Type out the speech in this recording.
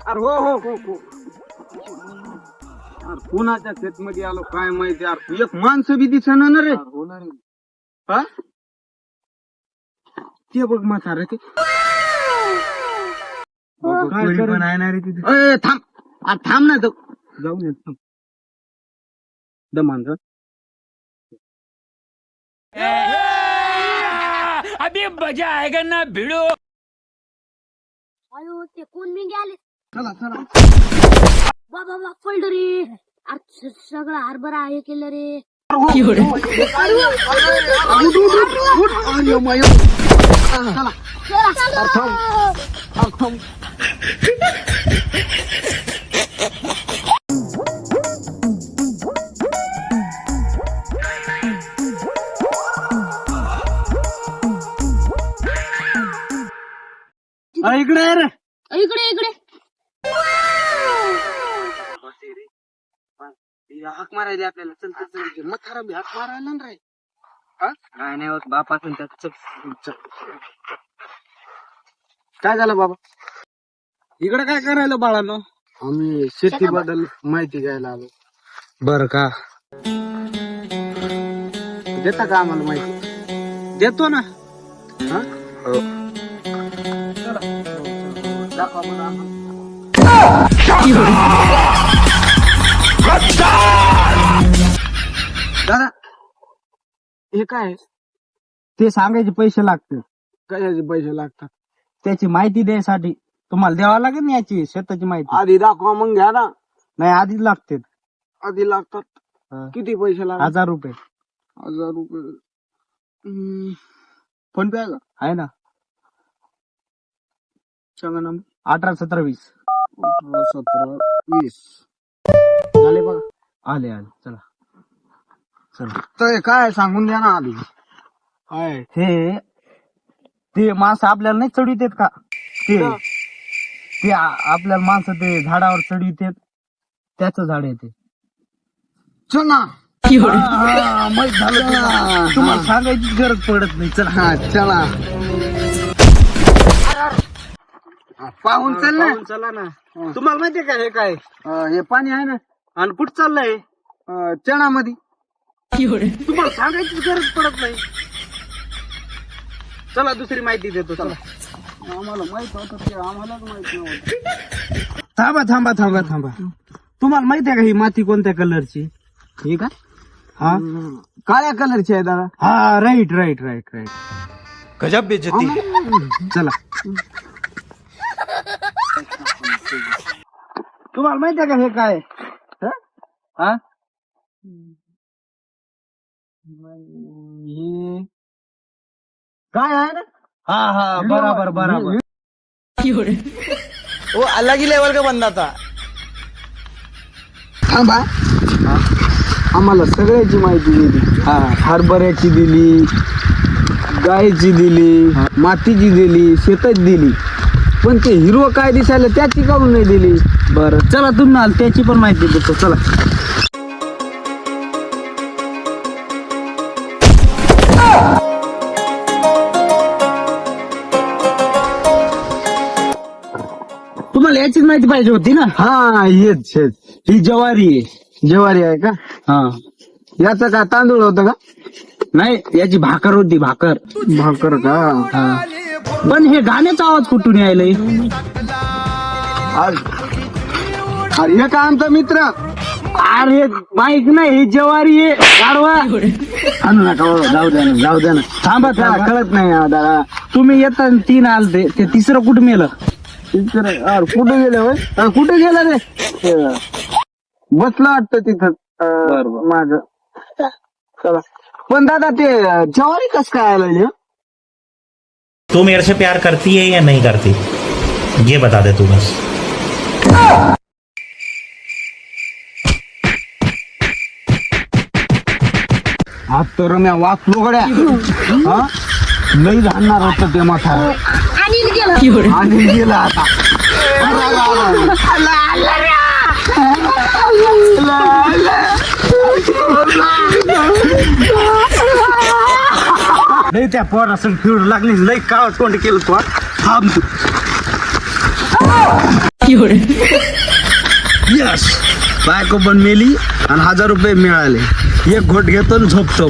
अरे हो हो हो हो यार कोणाच्या शेत मध्ये आलो काय माहिती यार एक माणसं बी दिसणार ना रे हा ते बघ म्हातारे ते पण आहे ना रे तिथे. थांब थांब ना तो जाऊन येत थांब दमान अभी मजा आएगा ना भिड़ो. अयो ते कोण मी गेले चला चला बाबा पडलं रे अरे सगळं हरभरा हे केलं रे इकडे रे इकडे इकडे हाक मारायला आपल्याला चल चल चल मथारा बी हाक मारायला ना रे काय नाही होत बाप असेल त्यात. काय झालं बाबा इकडे काय करायला बाळानो आम्ही शेतीबद्दल माहिती घ्यायला आलो बर का देता का आम्हाला माहिती देतो ना हा चला दाखवा मला आम्हाला. दादा हे काय ते सांगायचे पैसे लागतील. कशाचे पैसे लागतात त्याची माहिती द्यायसाठी तुम्हाला द्यावा लागेल ना याची शेताची माहिती. आधी दाखवा मग घ्या ना नाही आधीच लागते. आधी लागतात किती पैसे लागतात 1000 रुपये 1000 रुपये फोन पे आहे का आहे ना. सांगा ना 18 17 20 18 17 20 झाले बघा आले आले. चला चला. तर हे काय सांगून द्या ना आधी काय हे ते माणसं आपल्याला नाही चढवित आहेत का ते ते आपल्याला माणसं ते झाडावर चढवित आहेत त्याच झाड आहे ते. चला माहित झालं तुम्हाला सांगायची गरज पडत नाही. चला हा चला पाहून चल ना चला ना. तुम्हाला माहितीये का हे काय हे पाणी आहे ना आणि कुठं चाललंय चणामध्ये तुम्हाला सांगायची गरज पडत नाही. चला दुसरी माहिती देतो. चला आम्हाला माहित होतं ते आम्हालाच माहित नव्हतं. थांबा थांबा थांबा थांबा. तुम्हाला माहिती आहे का ही माती कोणत्या कलरची? हे का हा काळ्या कलरची आहे दादा हा राईट राईट राईट राईट. गजब बेइज्जती. चला तुम्हाला माहिती आहे का हे काय हा हे काय आहे ना हा हा बराबर बराबर. वो अलग ही लेवल का बंदा था. थांबा आम्हाला सगळ्याची माहिती दिली हरभऱ्याची दिली गायची दिली मातीची दिली शेतात दिली पण ते हिरवं काय दिसायला त्याची काढून नाही दिली. बरं चला तुम्हाला त्याची पण माहिती देतो. चला तुम्हाला याचीच माहिती पाहिजे होती ना. हा हेच हेच ही ज्वारी आहे. ज्वारी आहे का हा याचं का तांदूळ होतं का नाही याची भाकर होती भाकर. भाकर का हा पण हे गाण्याचा आवाज कुठून यायलाय? हे का आमचा मित्र अरे माईक नाही ही ज्वारी आहे गाढवा. आणू नका हो, जाऊ द्या ना जाऊ द्या ना. थांबा त्याला थांबा. कळत नाही दादा तुम्ही येता 3 आलते ते तिसरं कुठं मेलं? कुठे गेले होय कुठे गेला रे बसला वाटतं तिथं माझ चला पण दादा ते ज्वारी कस काय आलं तू मेरे से प्यार करती है या नहीं करती ये बता दे तू बस. आज तर रम्या वाचलो गड्या हा लई जाणणार होत ते माथा आणि गेला आता लई त्या पोरासंग फिरून लागली लई काळ तोंड केलं तो. थांब तू. यस बायको पण मेली आणि 1000 रुपये मिळाले. एक घोट घेतो आणि झोपतो.